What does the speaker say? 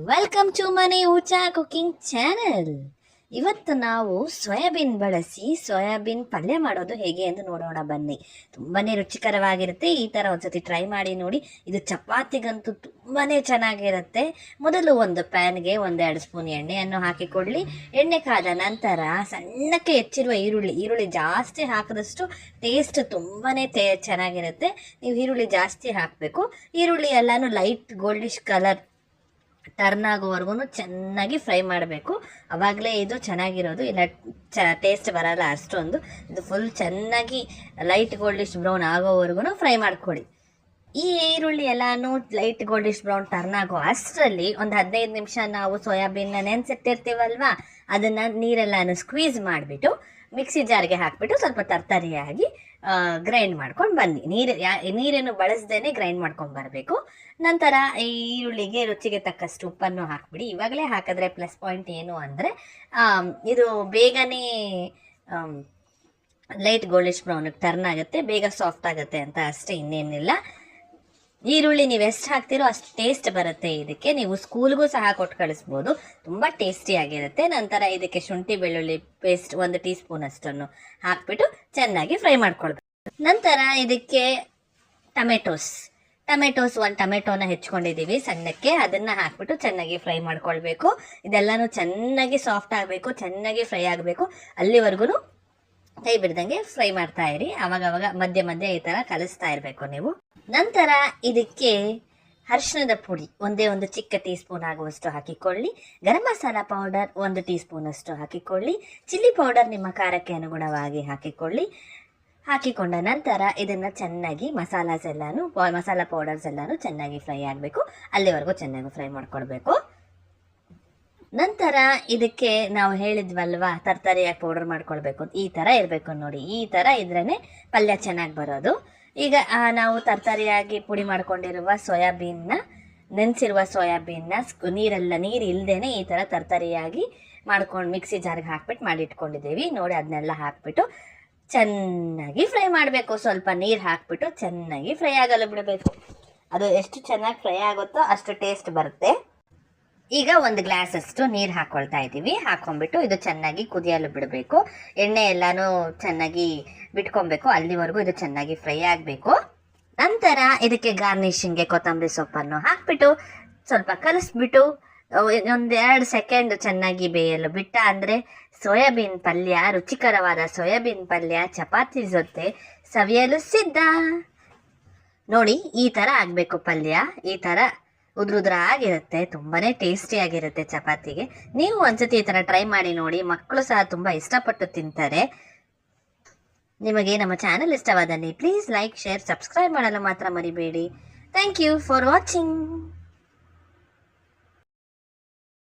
Welcome to ಮನೆ ಊಟ cooking channel. ಇವತ್ತು ನಾವು ಸೋಯಾಬೀನ್ ಬಳಸಿ ಸೋಯಾಬೀನ್ ಪಲ್ಯ ಮಾಡೋದು ಹೇಗೆ ಎಂದು ನೋಡೋಣ ಬನ್ನಿ. ತುಂಬಾನೇ ರುಚಿಕರವಾಗಿರುತ್ತೆ. ಈ ಥರ ಒಂದ್ಸತಿ ಟ್ರೈ ಮಾಡಿ ನೋಡಿ. ಇದು ಚಪಾತಿಗಂತೂ ತುಂಬಾನೇ ಚೆನ್ನಾಗಿರುತ್ತೆ. ಮೊದಲು ಒಂದು ಪ್ಯಾನ್ಗೆ 1-2 ಸ್ಪೂನ್ ಎಣ್ಣೆಯನ್ನು ಹಾಕಿಕೊಳ್ಳಿ. ಎಣ್ಣೆ ಕಾದ ನಂತರ ಸಣ್ಣಕ್ಕೆ ಹೆಚ್ಚಿರುವ ಈರುಳ್ಳಿ ಜಾಸ್ತಿ ಹಾಕಿದಷ್ಟು ಟೇಸ್ಟ್ ತುಂಬಾನೇ ಚೆನ್ನಾಗಿರುತ್ತೆ. ನೀವು ಈರುಳ್ಳಿ ಜಾಸ್ತಿ ಹಾಕಬೇಕು. ಈರುಳ್ಳಿ ಎಲ್ಲಾನು ಲೈಟ್ ಗೋಲ್ಡಿಶ್ ಕಲರ್ ಟರ್ನ್ ಆಗೋವರೆಗೂ ಚೆನ್ನಾಗಿ ಫ್ರೈ ಮಾಡಬೇಕು. ಅವಾಗಲೇ ಇದು ಚೆನ್ನಾಗಿರೋದು, ಇಲ್ಲ ಟೇಸ್ಟ್ ಬರಲ್ಲ ಅಷ್ಟೊಂದು. ಇದು ಫುಲ್ ಚೆನ್ನಾಗಿ ಲೈಟ್ ಗೋಲ್ಡಿಶ್ ಬ್ರೌನ್ ಆಗೋವರೆಗೂ ಫ್ರೈ ಮಾಡ್ಕೊಳ್ಳಿ. ಈ ಈರುಳ್ಳಿ ಎಲ್ಲಾನು ಲೈಟ್ ಗೋಲ್ಡಿಶ್ ಬ್ರೌನ್ ಟರ್ನ್ ಆಗೋ ಅಷ್ಟರಲ್ಲಿ ಒಂದು 15 ನಿಮಿಷ ನಾವು ಸೋಯಾಬೀನ್ನ ನೆನೆಸಿಟ್ಟಿರ್ತೀವಲ್ವಾ, ಅದನ್ನು ನೀರೆಲ್ಲಾನು ಸ್ಕ್ವೀಸ್ ಮಾಡಿಬಿಟ್ಟು ಮಿಕ್ಸಿ ಜಾರ್ಗೆ ಹಾಕಿಬಿಟ್ಟು ಸ್ವಲ್ಪ ತರ್ತರಿಯಾಗಿ ಗ್ರೈಂಡ್ ಮಾಡ್ಕೊಂಡು ಬನ್ನಿ. ನೀರೇನು ಬಳಸ್ದೇನೆ ಗ್ರೈಂಡ್ ಮಾಡ್ಕೊಂಡು ಬರಬೇಕು. ನಂತರ ಈ ಈರುಳ್ಳಿಗೆ ರುಚಿಗೆ ತಕ್ಕಷ್ಟು ಉಪ್ಪನ್ನು ಹಾಕಿಬಿಡಿ. ಇವಾಗಲೇ ಹಾಕಿದ್ರೆ ಪ್ಲಸ್ ಪಾಯಿಂಟ್ ಏನು ಅಂದರೆ ಇದು ಬೇಗನೆ ಲೈಟ್ ಗೋಲ್ಡಿಶ್ ಬ್ರೌನ್ಗೆ ಟರ್ನ್ ಆಗುತ್ತೆ, ಬೇಗ ಸಾಫ್ಟ್ ಆಗುತ್ತೆ ಅಂತ ಅಷ್ಟೇ, ಇನ್ನೇನಿಲ್ಲ. ಈರುಳ್ಳಿ ನೀವು ಎಷ್ಟು ಹಾಕ್ತಿರೋ ಅಷ್ಟು ಟೇಸ್ಟ್ ಬರುತ್ತೆ. ಇದಕ್ಕೆ ನೀವು ಸ್ಕೂಲ್ಗೂ ಸಹ ಕೊಟ್ಟು ಕಳಿಸ್ಬೋದು, ತುಂಬ ಟೇಸ್ಟಿಯಾಗಿರುತ್ತೆ. ನಂತರ ಇದಕ್ಕೆ ಶುಂಠಿ ಬೆಳ್ಳುಳ್ಳಿ ಪೇಸ್ಟ್ 1 ಟೀ ಸ್ಪೂನ್ ಅಷ್ಟನ್ನು ಹಾಕ್ಬಿಟ್ಟು ಚೆನ್ನಾಗಿ ಫ್ರೈ ಮಾಡ್ಕೊಳ್ಬೇಕು. ನಂತರ ಇದಕ್ಕೆ ಟೊಮೆಟೊಸ್ 1 ಟೊಮೆಟೊನ ಹೆಚ್ಕೊಂಡಿದ್ದೀವಿ ಸಣ್ಣಕ್ಕೆ, ಅದನ್ನು ಹಾಕ್ಬಿಟ್ಟು ಚೆನ್ನಾಗಿ ಫ್ರೈ ಮಾಡ್ಕೊಳ್ಬೇಕು. ಇದೆಲ್ಲನೂ ಚೆನ್ನಾಗಿ ಸಾಫ್ಟ್ ಆಗಬೇಕು, ಚೆನ್ನಾಗಿ ಫ್ರೈ ಆಗಬೇಕು. ಅಲ್ಲಿವರೆಗೂ ಕೈ ಬಿಡ್ದಂಗೆ ಫ್ರೈ ಮಾಡ್ತಾ ಇರಿ. ಅವಾಗ ಮಧ್ಯೆ ಈ ಥರ ಕಲಿಸ್ತಾ ಇರಬೇಕು ನೀವು. ನಂತರ ಇದಕ್ಕೆ ಅರಿಶಿಣದ ಪುಡಿ ಒಂದು ಚಿಕ್ಕ ಟೀ ಸ್ಪೂನ್ ಆಗುವಷ್ಟು ಹಾಕಿಕೊಳ್ಳಿ. Garam masala powder 1 tea spoon ಅಷ್ಟು ಹಾಕಿಕೊಳ್ಳಿ. ಚಿಲ್ಲಿ ಪೌಡರ್ ನಿಮ್ಮ ಖಾರಕ್ಕೆ ಅನುಗುಣವಾಗಿ ಹಾಕಿಕೊಳ್ಳಿ. ಹಾಕಿಕೊಂಡ ನಂತರ ಇದನ್ನು ಚೆನ್ನಾಗಿ ಮಸಾಲ ಪೌಡರ್ಸ್ ಎಲ್ಲಾನು ಚೆನ್ನಾಗಿ ಫ್ರೈ ಆಗಬೇಕು. ಅಲ್ಲಿವರೆಗೂ ಚೆನ್ನಾಗಿ ಫ್ರೈ ಮಾಡ್ಕೊಳ್ಬೇಕು. ನಂತರ ಇದಕ್ಕೆ ನಾವು ಹೇಳಿದ್ವಲ್ವಾ ತರಕಾರಿಯಾಗಿ ಪೌಡರ್ ಮಾಡ್ಕೊಳ್ಬೇಕು, ಈ ಥರ ಇರಬೇಕು ನೋಡಿ. ಈ ಥರ ಇದ್ರೇ ಪಲ್ಯ ಚೆನ್ನಾಗಿ ಬರೋದು. ಈಗ ನಾವು ತರಕಾರಿಯಾಗಿ ಪುಡಿ ಮಾಡ್ಕೊಂಡಿರುವ ನೆನೆಸಿರುವ ಸೋಯಾಬೀನ್ನ ನೀರು ಇಲ್ಲದೇನೆ ಈ ಥರ ತರಕಾರಿಯಾಗಿ ಮಾಡ್ಕೊಂಡು ಮಿಕ್ಸಿ ಜಾರ್ಗೆ ಹಾಕ್ಬಿಟ್ಟು ಮಾಡಿಟ್ಕೊಂಡಿದ್ದೀವಿ ನೋಡಿ. ಅದನ್ನೆಲ್ಲ ಹಾಕ್ಬಿಟ್ಟು ಚೆನ್ನಾಗಿ ಫ್ರೈ ಮಾಡಬೇಕು. ಸ್ವಲ್ಪ ನೀರು ಹಾಕ್ಬಿಟ್ಟು ಚೆನ್ನಾಗಿ ಫ್ರೈ ಆಗಲು ಬಿಡಬೇಕು. ಅದು ಎಷ್ಟು ಚೆನ್ನಾಗಿ ಫ್ರೈ ಆಗುತ್ತೋ ಅಷ್ಟು ಟೇಸ್ಟ್ ಬರುತ್ತೆ. ಈಗ 1 ಗ್ಲಾಸ್ ಅಷ್ಟು ನೀರು ಹಾಕ್ಕೊಳ್ತಾ ಇದ್ದೀವಿ. ಹಾಕೊಂಡ್ಬಿಟ್ಟು ಇದು ಚೆನ್ನಾಗಿ ಕುದಿಯಲು ಬಿಡಬೇಕು. ಎಣ್ಣೆ ಎಲ್ಲಾನು ಚೆನ್ನಾಗಿ ಬಿಟ್ಕೊಬೇಕು, ಅಲ್ಲಿವರೆಗೂ ಇದು ಚೆನ್ನಾಗಿ ಫ್ರೈ ಆಗಬೇಕು. ನಂತರ ಇದಕ್ಕೆ ಗಾರ್ನಿಶಿಂಗ್ಗೆ ಕೊತ್ತಂಬರಿ ಸೊಪ್ಪನ್ನು ಹಾಕ್ಬಿಟ್ಟು ಸ್ವಲ್ಪ ಕಲಿಸ್ಬಿಟ್ಟು 1-2 ಸೆಕೆಂಡ್ ಚೆನ್ನಾಗಿ ಬೇಯಲು ಬಿಟ್ಟ ಅಂದರೆ ಸೋಯಾಬೀನ್ ಪಲ್ಯ, ರುಚಿಕರವಾದ ಸೋಯಾಬೀನ್ ಪಲ್ಯ ಚಪಾತಿ ಜೊತೆ ಸವಿಯಲು ಸಿದ್ಧ. ನೋಡಿ, ಈ ಥರ ಆಗಬೇಕು ಪಲ್ಯ. ಈ ಥರ ಉದ್ರ ಆಗಿರುತ್ತೆ, ತುಂಬಾನೇ ಟೇಸ್ಟಿಯಾಗಿರುತ್ತೆ ಚಪಾತಿಗೆ. ನೀವು ಒಂದ್ಸತಿ ಈ ಥರ ಟ್ರೈ ಮಾಡಿ ನೋಡಿ. ಮಕ್ಕಳು ಸಹ ತುಂಬ ಇಷ್ಟಪಟ್ಟು ತಿಂತಾರೆ. ನಿಮಗೆ ನಮ್ಮ ಚಾನೆಲ್ ಇಷ್ಟವಾದಲ್ಲಿ ಪ್ಲೀಸ್ ಲೈಕ್, ಶೇರ್, ಸಬ್ಸ್ಕ್ರೈಬ್ ಮಾಡಲು ಮಾತ್ರ ಮರಿಬೇಡಿ. Thank you for watching.